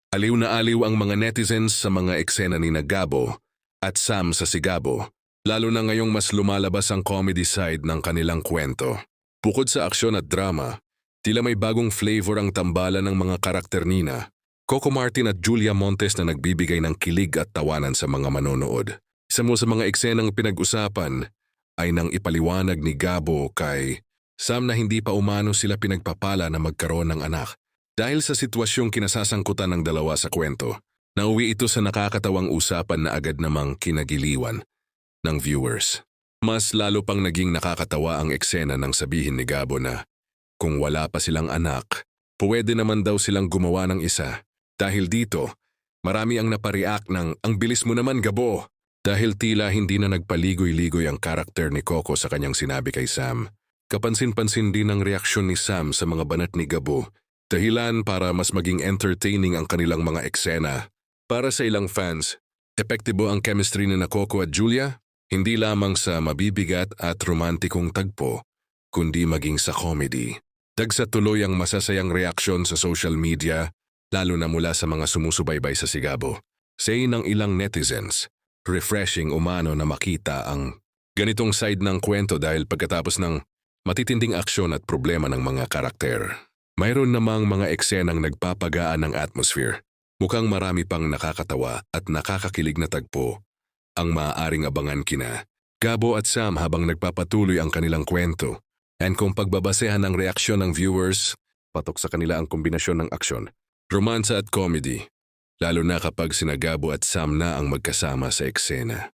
Aliw na aliw ang mga netizens sa mga eksena ni Gabo at Sam sa Sigabo, lalo na ngayong mas lumalabas ang comedy side ng kanilang kwento. Bukod sa aksyon at drama, tila may bagong flavor ang tambalan ng mga karakter nina, Coco Martin at Julia Montes na nagbibigay ng kilig at tawanan sa mga manonood. Isa mo sa mga eksenang pinag-usapan ay nang ipaliwanag ni Gabo kay Sam na hindi pa umano sila pinagpapala na magkaroon ng anak. Dahil sa sitwasyong kinasasangkutan ng dalawa sa kwento, nauwi ito sa nakakatawang usapan na agad namang kinagiliwan ng viewers. Mas lalo pang naging nakakatawa ang eksena ng sabihin ni Gabo na kung wala pa silang anak, pwede naman daw silang gumawa ng isa. Dahil dito, marami ang napareact ng ang bilis mo naman Gabo. Dahil tila hindi na nagpaligoy-ligoy ang karakter ni Coco sa kanyang sinabi kay Sam. Kapansin-pansin din ang reaksyon ni Sam sa mga banat ni Gabo. Dahilan para mas maging entertaining ang kanilang mga eksena. Para sa ilang fans, epektibo ang chemistry ni Coco at Julia, hindi lamang sa mabibigat at romantikong tagpo, kundi maging sa comedy. Dagsa tuloy ang masasayang reaksyon sa social media, lalo na mula sa mga sumusubaybay sa Sigabo. Say ng ilang netizens, refreshing umano na makita ang ganitong side ng kwento dahil pagkatapos ng matitinding aksyon at problema ng mga karakter. Mayroon namang mga eksenang nagpapagaan ng atmosphere. Mukhang marami pang nakakatawa at nakakakilig na tagpo ang maaaring abangan kina Gabo at Sam habang nagpapatuloy ang kanilang kwento. And kung pagbabasehan ng reaksyon ng viewers, patok sa kanila ang kombinasyon ng aksyon, romansa at comedy, lalo na kapag sina Gabo at Sam na ang magkasama sa eksena.